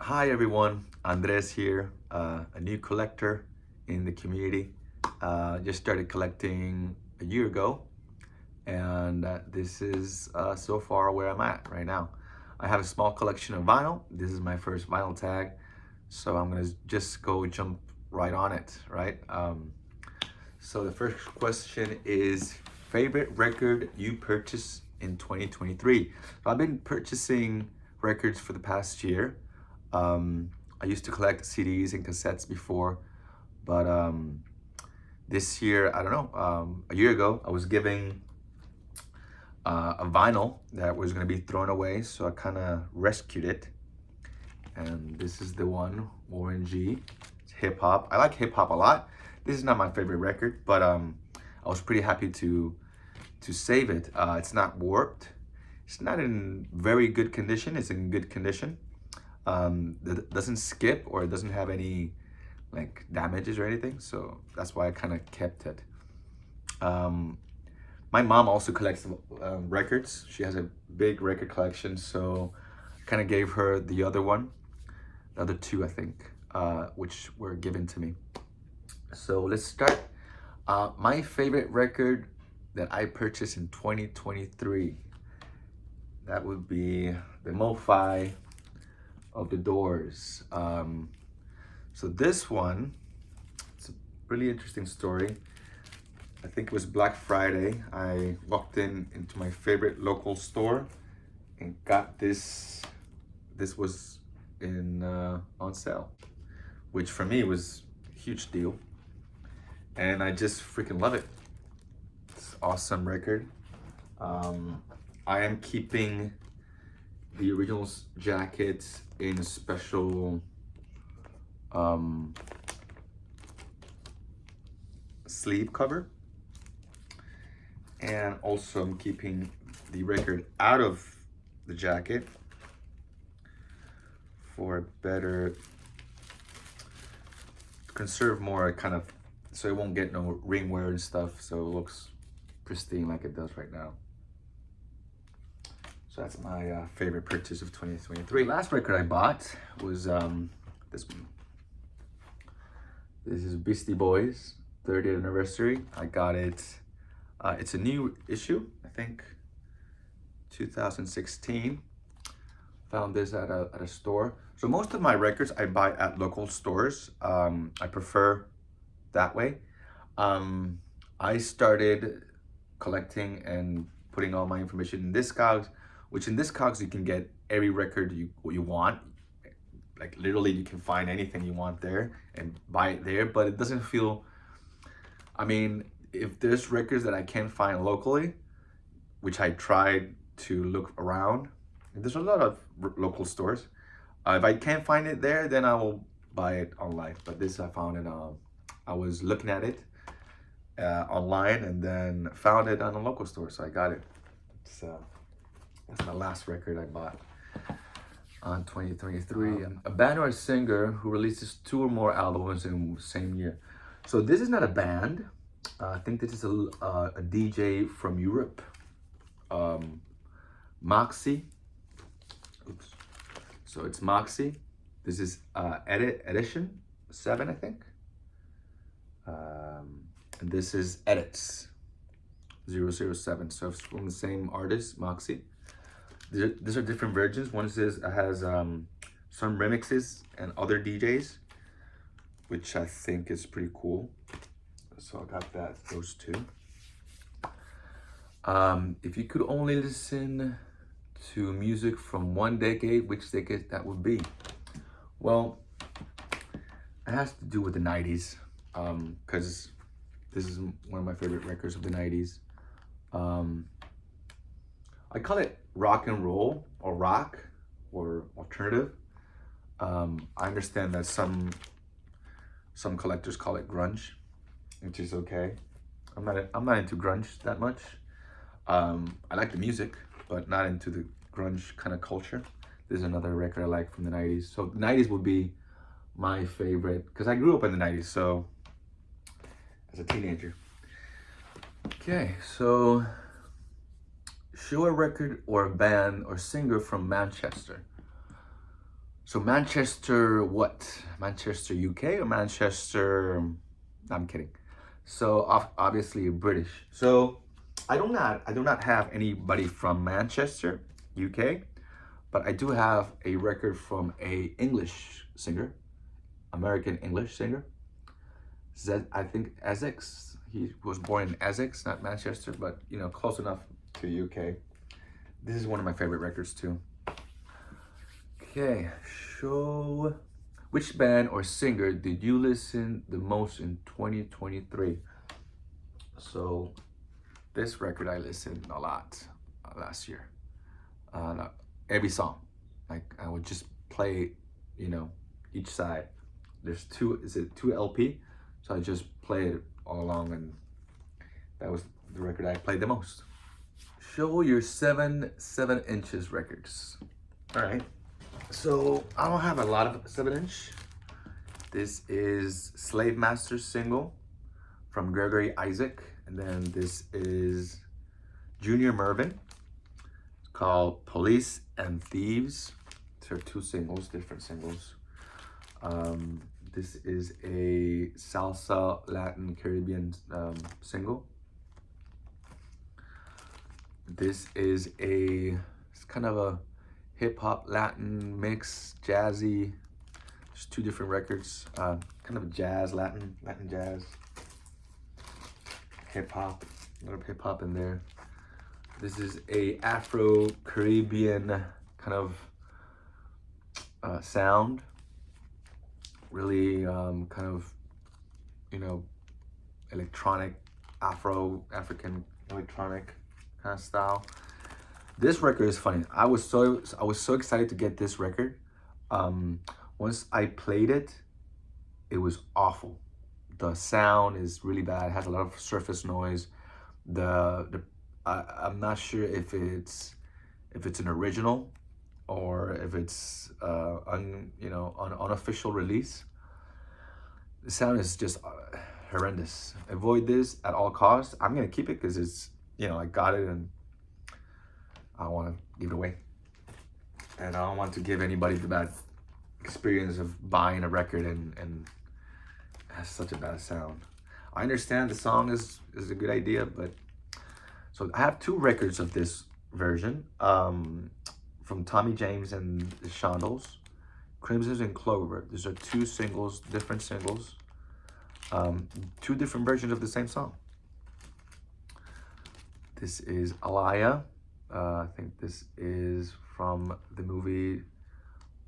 Hi everyone, Andres here, a new collector in the community. Just started collecting a year ago, and this is so far where I'm at right now. I have a small collection of vinyl. This is my first vinyl tag, so I'm gonna just go jump right on it, right? So the first question is favorite record you purchased in 2023. So I've been purchasing records for the past year. I used to collect CDs and cassettes before, but this year, I don't know, a year ago, I was giving a vinyl that was gonna be thrown away, so I kind of rescued it. And this is the one, Orangey. It's hip hop. I like hip hop a lot. This is not my favorite record, but I was pretty happy to save it. It's not warped. It's not in very good condition. It's in good condition. That doesn't skip, or it doesn't have any like damages or anything, so that's why I kind of kept it. My mom also collects records. She has a big record collection, so I kind of gave her the other one, the other two I think, which were given to me. So let's start. My favorite record that I purchased in 2023, that would be the Mo-Fi of the Doors. So this one, it's a really interesting story. I think it was Black Friday. I walked into my favorite local store and got this. This was in on sale, which for me was a huge deal. And I just freaking love it. It's an awesome record. I am keeping the original jacket in a special sleeve cover, and also I'm keeping the record out of the jacket for a better, conserve more kind of, so it won't get no ring wear and stuff, so it looks pristine like it does right now. So that's my favorite purchase of 2023. The last record I bought was this one. This is Beastie Boys 30th anniversary. I got it. It's a new issue, I think 2016. Found this at a store. So most of my records I buy at local stores. I prefer that way. I started collecting and putting all my information in Discogs, which in Discogs you can get every record you want. Like literally you can find anything you want there and buy it there, but it doesn't feel, I mean, if there's records that I can't find locally, which I tried to look around, there's a lot of local stores. If I can't find it there, then I will buy it online. But this I found it, I was looking at it online and then found it on a local store, so I got it. So that's my last record I bought on 2023. A band or a singer who releases 2 or more albums in the same year. So this is not a band. I think this is a DJ from Europe. Moxie. Oops. So it's Moxie. This is edition 7, I think. And this is Edits 007. So it's from the same artist, Moxie. These are different versions. One has some remixes and other DJs, which I think is pretty cool. So I got those two. If you could only listen to music from one decade, which decade that would be? Well, it has to do with the 90s, because this is one of my favorite records of the 90s. I call it rock and roll, or rock, or alternative. I understand that some collectors call it grunge, which is okay. I'm not into grunge that much. I like the music, but not into the grunge kind of culture. This is another record I like from the 90s. So the 90s would be my favorite, because I grew up in the 90s, so as a teenager. Okay, so show a record or a band or singer from Manchester. So Manchester what? Manchester UK or Manchester? No, I'm kidding. So obviously British. So I do not have anybody from Manchester, UK, but I do have a record from a English singer, American English singer. I think Essex. He was born in Essex, not Manchester, but you know, close enough to UK. This is one of my favorite records too. Okay, show which band or singer did you listen the most in 2023? So this record I listened a lot last year. Every song, like I would just play, you know, each side. There's two LP, so I just played it all along, and that was the record I played the most. Show your 7 inches records. All right. So I don't have a lot of 7-inch. This is Slave Master single from Gregory Isaac, and then this is Junior Mervin. It's called Police and Thieves. These are two singles, different singles. This is a salsa Latin Caribbean single. This is it's kind of a hip hop Latin mix, jazzy. There's two different records, kind of jazz, Latin jazz, hip hop, a little hip hop in there. This is a Afro Caribbean kind of sound, really kind of, you know, electronic, African electronic kind of style. This record is funny. I was so excited to get this record. Once I played it, it was awful. The sound is really bad. It has a lot of surface noise. I'm not sure if it's an original or if it's unofficial release. The sound is just horrendous. Avoid this at all costs. I'm gonna keep it because it's, you know, I got it and I don't want to give it away. And I don't want to give anybody the bad experience of buying a record and it has such a bad sound. I understand the song is a good idea, but so I have two records of this version from Tommy James and the Shondells, Crimson and Clover. These are two singles, different singles, two different versions of the same song. This is Alaya. I think this is from the movie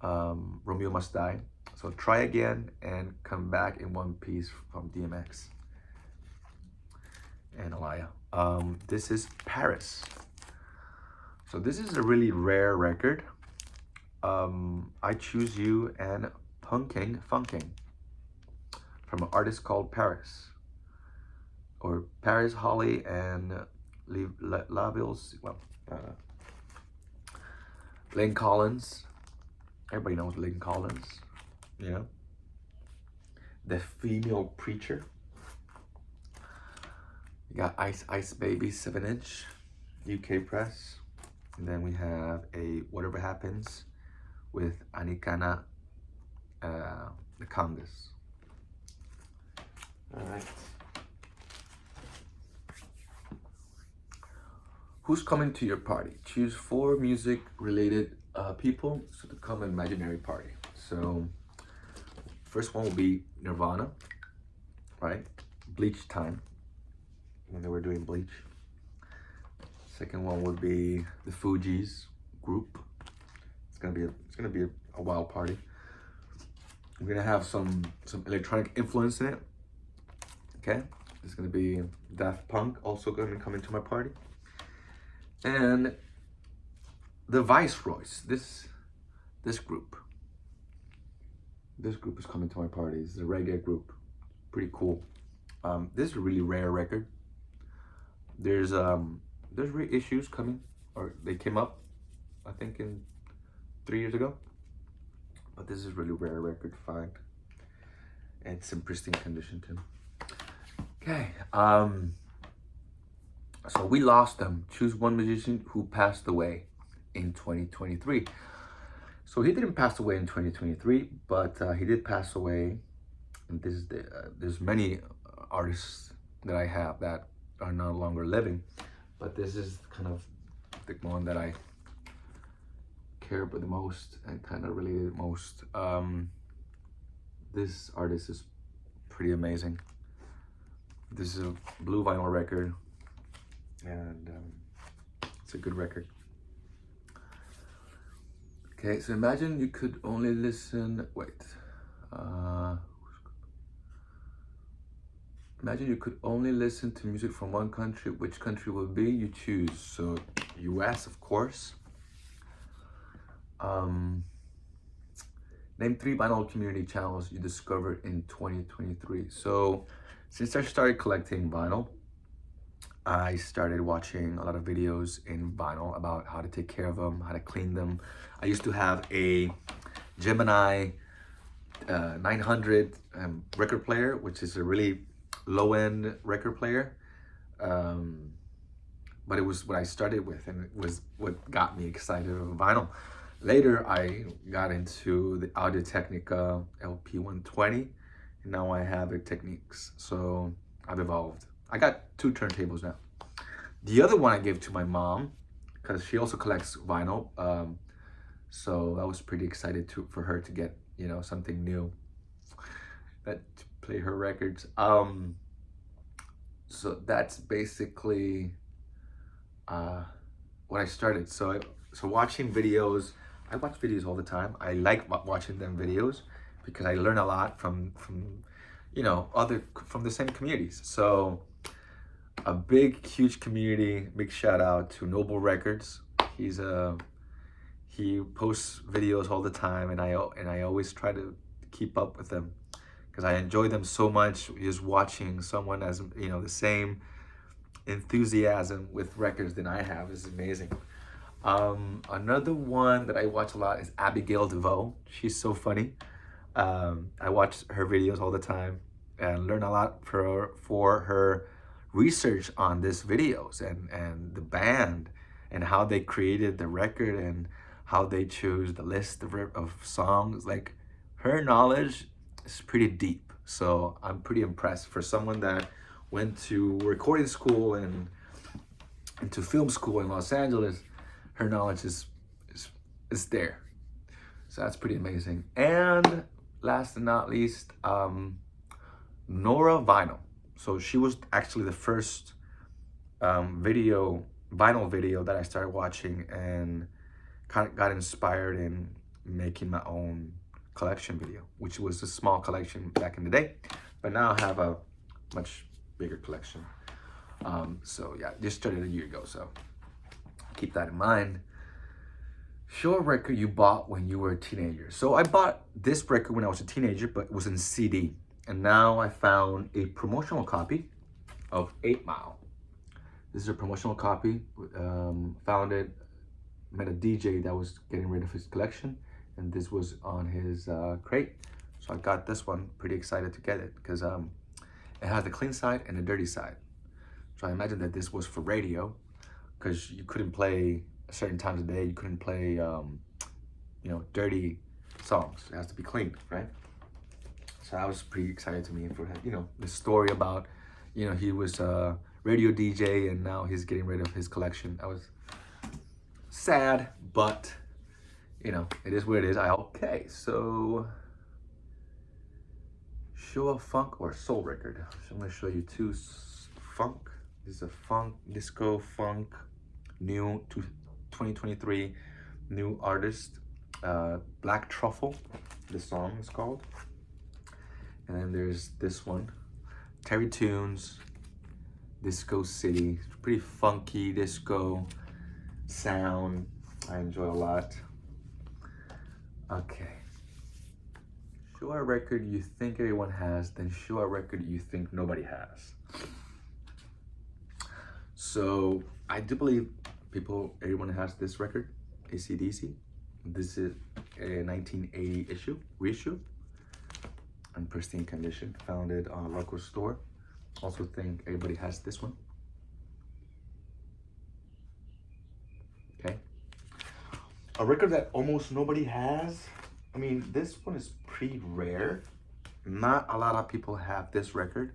Romeo Must Die. So Try Again and Come Back in One Piece from DMX and Alaya. This is Paris. So this is a really rare record. I Choose You and Funking from an artist called Paris, or Paris Holly and Laville's, Lynn Collins. Everybody knows Lynn Collins, you know. The Female Preacher. You got Ice Baby 7-inch, UK press. And then we have a Whatever Happens with Anikana the Congas. All right. Who's coming to your party? Choose 4 music-related people to come imaginary party. So, first one will be Nirvana, right? Bleach time, when they were doing Bleach. Second one would be the Fugees group. It's gonna be a wild party. We're gonna have some electronic influence in it. Okay, there's gonna be Daft Punk also gonna come into my party. And the Viceroys, this group is coming to my party. It's a reggae group, pretty cool. This is a really rare record. There's reissues coming, or they came up, I think in 3 years ago. But this is a really rare record to find, and it's in pristine condition too. Okay. So we lost them. Choose one musician who passed away in 2023. So he didn't pass away in 2023, but he did pass away. And this is there's many artists that I have that are no longer living, but this is kind of the one that I care about the most and kind of related most. This artist is pretty amazing. This is a blue vinyl record, and it's a good record. Okay, so imagine you could only listen, imagine you could only listen to music from one country. Which country would be? You choose. So US, of course. Name 3 vinyl community channels you discovered in 2023. So since I started collecting vinyl, I started watching a lot of videos in vinyl about how to take care of them, how to clean them. I used to have a Gemini 900 record player, which is a really low-end record player. But it was what I started with, and it was what got me excited about vinyl. Later, I got into the Audio-Technica LP120, and now I have the Techniques. So I've evolved. I got 2 turntables now. The other one I gave to my mom, because she also collects vinyl. So I was pretty excited for her to get, you know, something new that to play her records. So that's basically what I started. So watching videos, I watch videos all the time. I like watching them videos because I learn a lot from you know, from the same communities. So a big, huge community. Big shout out to Noble Records. He posts videos all the time, and I always try to keep up with them because I enjoy them so much. Just watching someone as, you know, the same enthusiasm with records than I have is amazing. Another one that I watch a lot is Abigail DeVoe. She's so funny. I watch her videos all the time and learn a lot for her research on these videos and the band and how they created the record and how they chose the list of songs. Like, her knowledge is pretty deep. So I'm pretty impressed for someone that went to recording school and to film school in Los Angeles. Her knowledge is there. So that's pretty amazing. And last and not least, Nora Vinyl. So she was actually the first vinyl video that I started watching and kind of got inspired in making my own collection video, which was a small collection back in the day, but now I have a much bigger collection. So yeah, just started a year ago, so keep that in mind. Show a record you bought when you were a teenager. So I bought this record when I was a teenager, but it was in CD. And now I found a promotional copy of 8 Mile. This is a promotional copy. Found it, met a DJ that was getting rid of his collection, and this was on his crate. So I got this one, pretty excited to get it because it has the clean side and the dirty side. So I imagine that this was for radio because you couldn't play certain times of the day. You couldn't play, you know, dirty songs. It has to be clean, right? So I was pretty excited to me for, you know, the story about, you know, he was a radio DJ and now he's getting rid of his collection. I was sad, but you know, it is what it is. Okay, so show a funk or soul record. So I'm gonna show you 2 funk. This is a funk, disco funk, new 2023 new artist, Black Truffle, the song is called. And then there's this one, Terry Tunes, Disco City. Pretty funky disco sound. I enjoy a lot. Okay. Show a record you think everyone has, then show a record you think nobody has. So I do believe everyone has this record, AC/DC. This is a 1980 reissue, in pristine condition. Found it on a local store. Also think everybody has this one. Okay. a record that almost nobody has. I mean, this one is pretty rare. Not a lot of people have this record.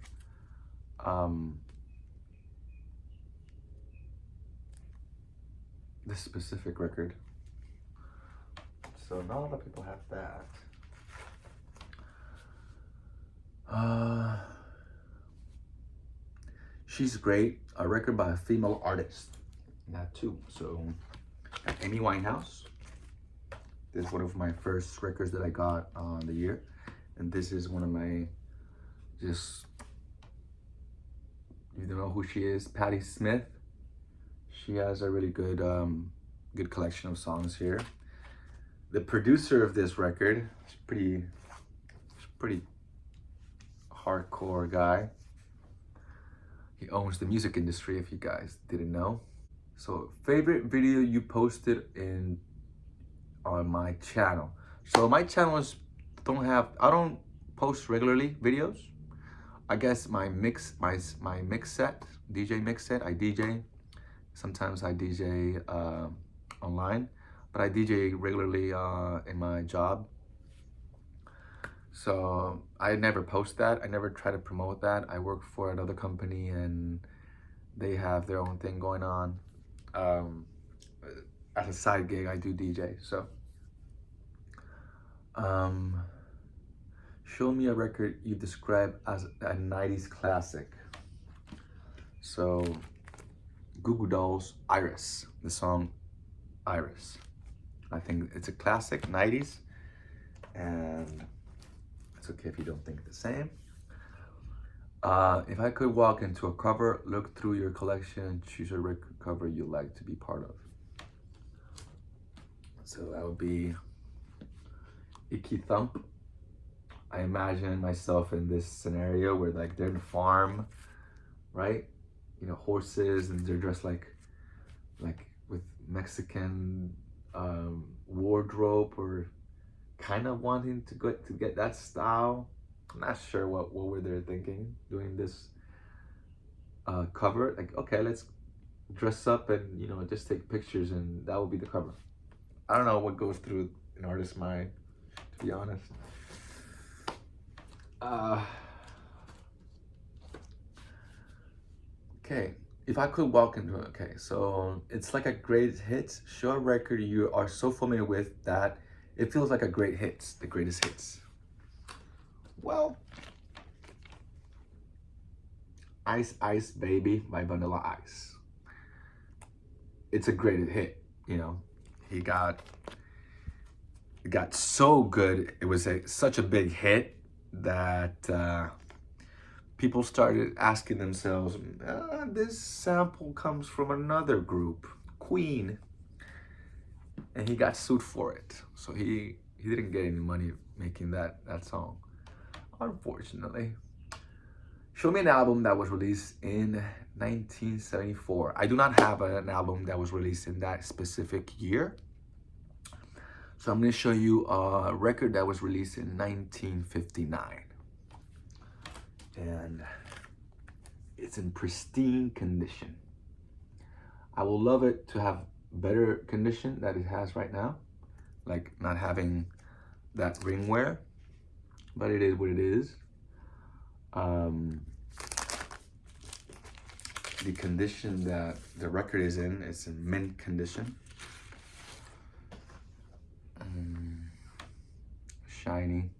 This specific record. So not a lot of people have that. She's Great, a record by a female artist. That too. So Amy Winehouse. This is one of my first records that I got on the year. And this is one of my, just, you don't know who she is, Patti Smith. She has a really good good collection of songs here. The producer of this record is pretty hardcore guy. He owns the music industry, if you guys didn't know. So, favorite video you posted on my channel. So my channel is I don't post regularly videos. I guess my mix set, DJ mix set, I DJ. Sometimes I DJ online, but I DJ regularly in my job. So I never post that. I never try to promote that. I work for another company and they have their own thing going on. As a side gig, I do DJ. So, show me a record you describe as a 90s classic. So, Goo Goo Dolls, Iris, the song Iris. I think it's a classic, 90s, and it's okay if you don't think the same. If I could walk into a cover, look through your collection, choose a record cover you'd like to be part of. So that would be Icky Thump. I imagine myself in this scenario where like they're in a farm, right? You know, horses, and they're dressed like with Mexican wardrobe, or kind of wanting to get that style. I'm not sure what were they thinking doing this cover. Like, okay, let's dress up and, you know, just take pictures and that will be the cover. I don't know what goes through an artist's mind, to be honest. Okay, if I could walk into it, okay, so it's like a great hits. Show a record you are so familiar with that it feels like a great hits, the greatest hits. Well, Ice Ice Baby by Vanilla Ice. It's a great hit, you know. It got so good. It was such a big hit that people started asking themselves, this sample comes from another group, Queen. And he got sued for it. So he didn't get any money making that song, unfortunately. Show me an album that was released in 1974. I do not have an album that was released in that specific year. So I'm gonna show you a record that was released in 1959. And it's in pristine condition. I will love it to have better condition that it has right now, like not having that ring wear, but it is what it is. The condition that the record is in, it's in mint condition. Shiny.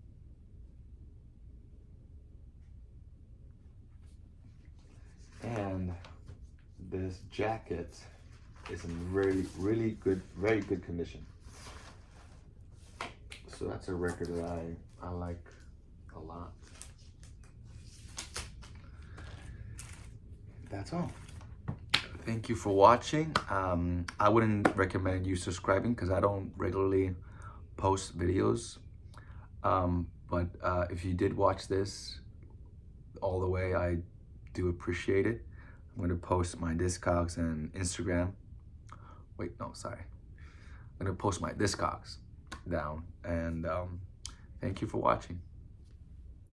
And this jacket is in really good, very good condition. So that's a record that I like a lot. That's all. Thank you for watching. I wouldn't recommend you subscribing because I don't regularly post videos. But if you did watch this all the way, I do appreciate it. I'm going to post my Discogs and Instagram. Wait, no, sorry. I'm going to post my Discogs down. And thank you for watching.